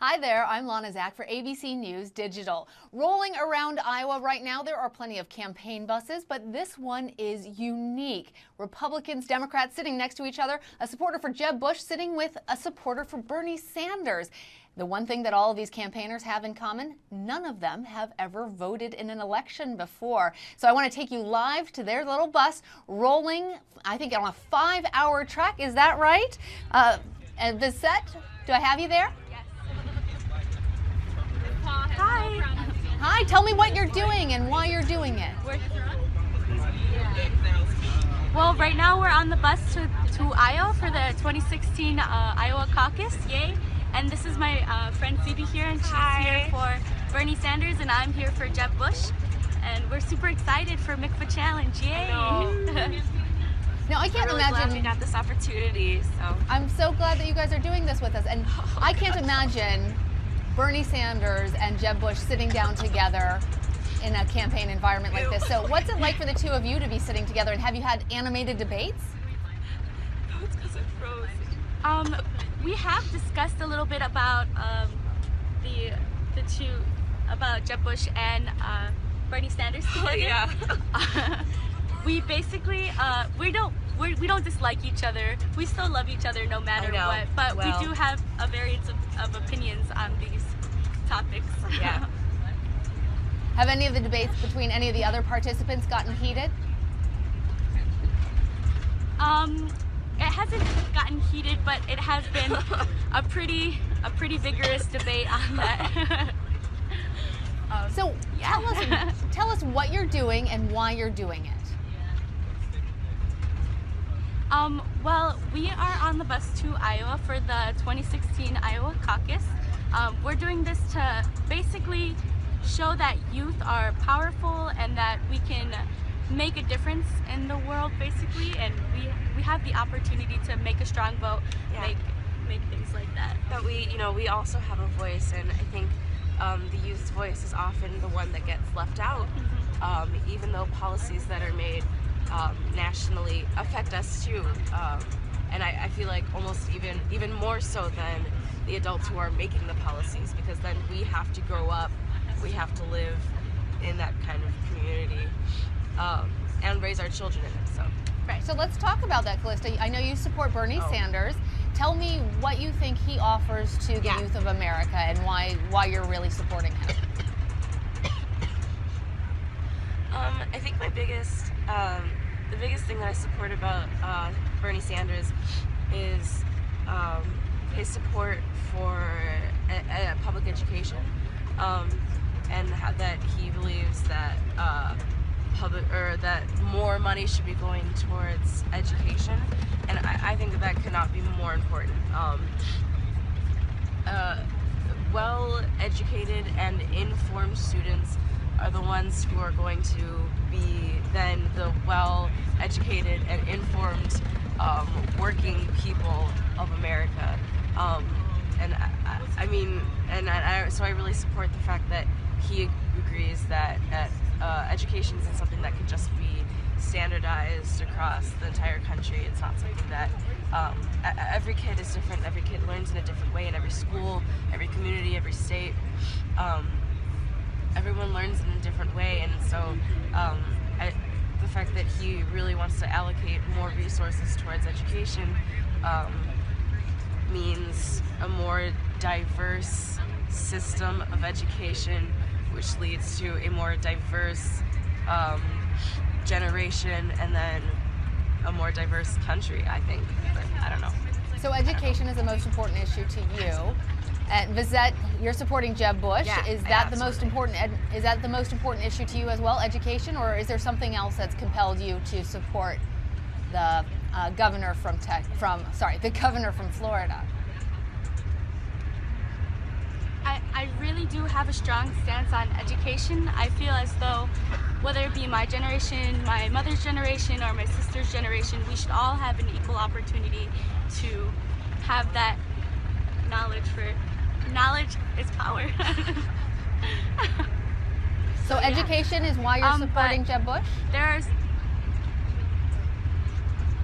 Hi there, I'm Lana Zach for ABC News Digital. Rolling around Iowa right now, there are plenty of campaign buses, but this one is unique. Republicans, Democrats sitting next to each other, a supporter for Jeb Bush sitting with a supporter for Bernie Sanders. The one thing that all of these campaigners have in common, none of them have ever voted in an election before. So I want to take you live to their little bus rolling, I think, on a 5-hour trek. Is that right? And Visette, do I have you there? Hi. Hi, tell me what you're doing and why you're doing it. Well, right now we're on the bus to Iowa for the 2016 Iowa caucus, yay. And this is my friend Phoebe here, and she's here for Bernie Sanders, and I'm here for Jeb Bush. And we're super excited for MCFA Challenge, yay. Now, I can't imagine glad we got this opportunity. So I'm so glad that you guys are doing this with us, and I can't imagine Bernie Sanders and Jeb Bush sitting down together in a campaign environment like this. So what's it like for the two of you to be sitting together, and have you had animated debates? No, it's because I froze. We have discussed a little bit about the two, about Jeb Bush and Bernie Sanders together. Oh, yeah. We basically we don't dislike each other. We still love each other no matter what. But we do have a variance of opinions on these topics. Yeah. Have any of the debates between any of the other participants gotten heated? It hasn't gotten heated, but it has been a pretty vigorous debate on that. So yeah. tell us what you're doing and why you're doing it. Well, we are on the bus to Iowa for the 2016 Iowa caucus. We're doing this to basically show that youth are powerful and that we can make a difference in the world, basically, and we have the opportunity to make a strong vote, make things like that. But we also have a voice, and I think the youth's voice is often the one that gets left out, even though policies that are made nationally affect us too, and I feel like almost even more so than the adults who are making the policies, because then we have to grow up, we have to live in that kind of community, and raise our children in it. So right. So let's talk about that, Callista. I know you support Bernie Sanders. Tell me what you think he offers to the youth of America and why you're really supporting him. I think my the biggest thing that I support about Bernie Sanders is his support for public education, and that he believes that that more money should be going towards education, and I think that could not be more important. Well-educated and informed students are the ones who are going to be then the well-educated and informed working people of America. So I really support the fact that he agrees that education isn't something that can just be standardized across the entire country. It's not something that every kid is different. Every kid learns in a different way in every school, every community, every state. Everyone learns in a different way, and so the fact that he really wants to allocate more resources towards education means a more diverse system of education, which leads to a more diverse generation, and then a more diverse country, I think. But I don't know. So education is the most important issue to you. And Visette, you're supporting Jeb Bush. Is that the most important? Is that the most important issue to you as well, education, or is there something else that's compelled you to support the governor from Florida? I really do have a strong stance on education. I feel as though whether it be my generation, my mother's generation, or my sister's generation, we should all have an equal opportunity to have that knowledge is power. So education is why you're supporting Jeb Bush? There's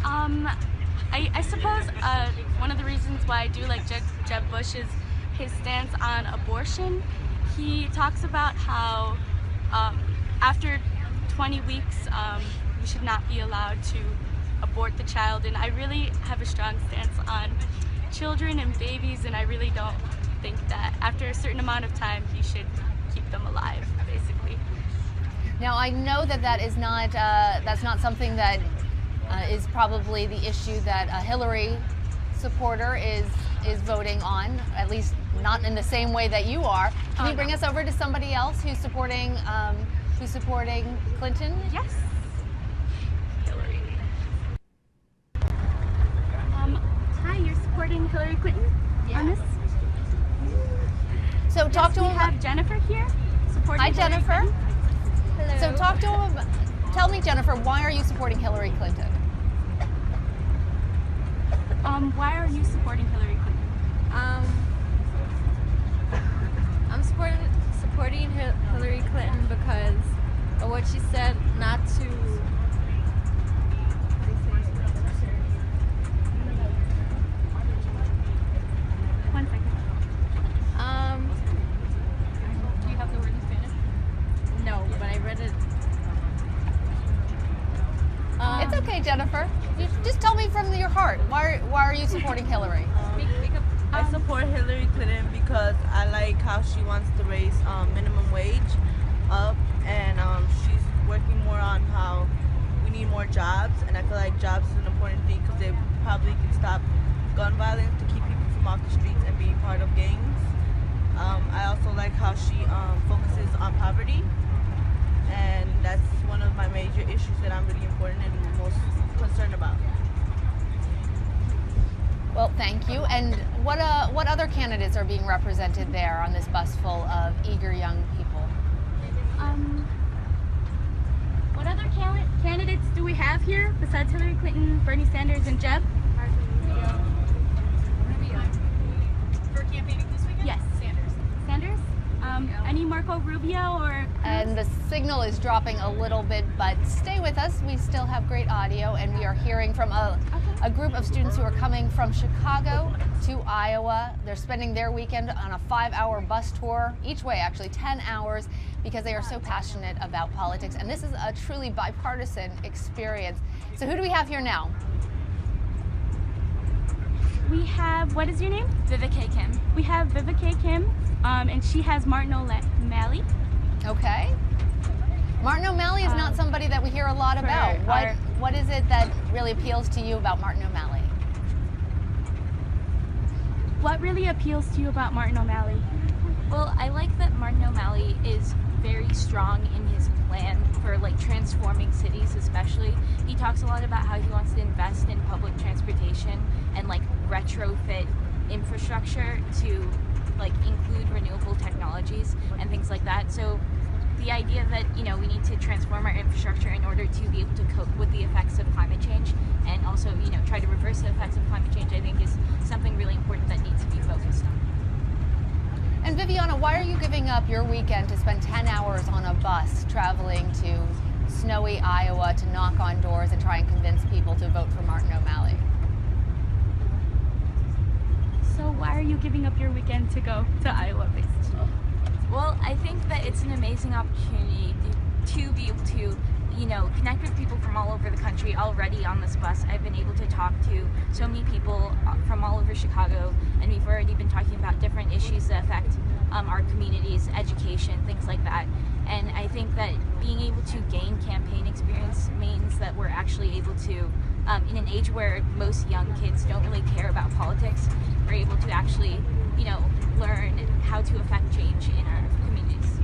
I suppose one of the reasons why I do like Jeb Bush is his stance on abortion. He talks about how after 20 weeks you should not be allowed to abort the child, and I really have a strong stance on children and babies, and I really don't think that after a certain amount of time you should keep them alive, basically. Now, I know that that's not something that is probably the issue that a Hillary supporter is voting on, at least not in the same way that you are. Can you bring us over to somebody else who's supporting Clinton? Yes. Hillary. Hi, you're supporting Hillary Clinton on this? So talk to We him. have Jennifer here supporting Hi, Hillary Jennifer. Clinton. Hello. So talk to him. Tell me, Jennifer, why are you supporting Hillary Clinton? Why are you supporting Hillary Clinton? I'm supporting Hillary Clinton because of what she said, not to. One second. Do you have the word in Spanish? No, but I read it. It's okay, Jennifer. You just tell me from your heart. Why are you supporting Hillary? I support Hillary Clinton because I like how she wants to raise minimum wage up, and she's working more on how we need more jobs, and I feel like jobs is an important thing because they probably can stop gun violence to keep people from off the streets and being part of gangs. I also like how she focuses on poverty, and that's one of my major issues that I'm really important and most concerned about. Well, thank you. And what other candidates are being represented there on this bus full of eager young people? What other candidates do we have here besides Hillary Clinton, Bernie Sanders, and Jeb? For campaigning this weekend? Yes. Sanders? Any Marco Rubio or? And the signal is dropping a little bit, but stay with us. We still have great audio, and we are hearing from a group of students who are coming from Chicago to Iowa. They're spending their weekend on a 5-hour bus tour, each way actually 10 hours, because they are so passionate about politics. And this is a truly bipartisan experience. So who do we have here now? We have, what is your name? Vivica Kim. We have Vivica Kim, and she has Martin O'Malley. Okay. Martin O'Malley is not somebody that we hear a lot about. What is it that really appeals to you about Martin O'Malley? What really appeals to you about Martin O'Malley? Well, I like that Martin O'Malley is very strong in his plan for like transforming cities, especially. He talks a lot about how he wants to invest in public transportation and like retrofit infrastructure to like include renewable technologies and things like that. So the idea that, you know, we need to transform our infrastructure in order to be able to cope with the effects of climate change and also, you know, try to reverse the effects of climate change, I think is something really important that needs to be focused on. And Viviana, why are you giving up your weekend to spend 10 hours on a bus traveling to snowy Iowa to knock on doors and try and convince people to vote for Martin O'Malley? So why are you giving up your weekend to go to Iowa, basically? Well, I think that it's an amazing opportunity to be able to, you know, connect with people from all over the country. Already on this bus, I've been able to talk to so many people from all over Chicago, and we've already been talking about different issues that affect our communities, education, things like that. And I think that being able to gain campaign experience means that we're actually able to, in an age where most young kids don't really care about politics, we're able to actually, you know, learn how to affect change in our communities.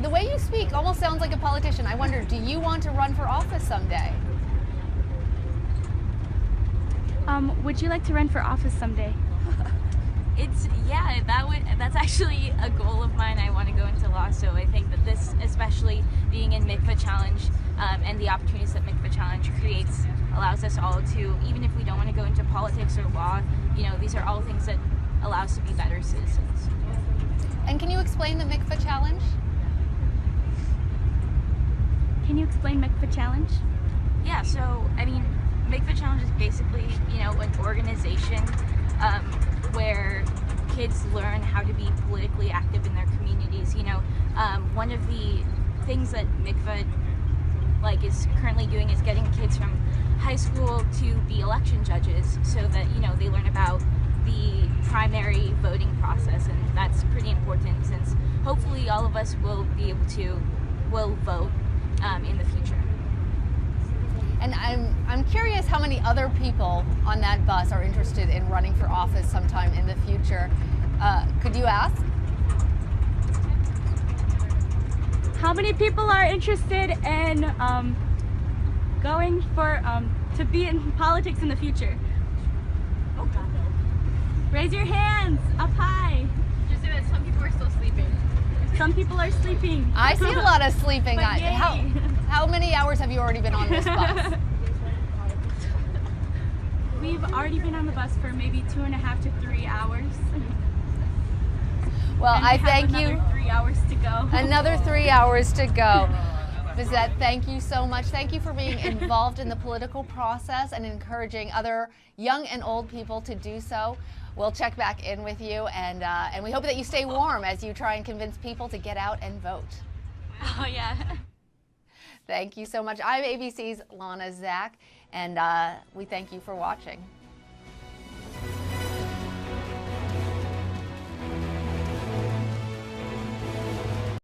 The way you speak almost sounds like a politician. I wonder, do you want to run for office someday? Would you like to run for office someday? That's actually a goal of mine. I want to go into law, so I think that this, especially being in Mikva Challenge and the opportunities that Mikva Challenge creates, allows us all to, even if we don't want to go into politics or law, you know, these are all things that allow us to be better citizens. And can you explain the Mikva Challenge? Can you explain Mikva Challenge? Yeah, so, I mean, Mikva Challenge is basically, you know, an organization where kids learn how to be politically active in their communities. You know, one of the things that Mikva is currently doing is getting kids from high school to be election judges, so that, you know, they learn about the primary voting process, and that's pretty important, since hopefully all of us will vote in the future. And I'm curious how many other people on that bus are interested in running for office sometime in the future. Could you ask? How many people are interested in going for to be in politics in the future? Oh God. Raise your hands up high. Just so that some people are still sleeping. Some people are sleeping. I see a lot of sleeping. But yay. How many hours have you already been on this bus? We've already been on the bus for maybe 2.5 to 3 hours. Well, And I we have thank another you. 3 hours to go. Another 3 hours to go. Bizette, thank you so much. Thank you for being involved in the political process and encouraging other young and old people to do so. We'll check back in with you, and we hope that you stay warm as you try and convince people to get out and vote. Oh yeah. Thank you so much. I'm ABC's Lana Zach, and we thank you for watching.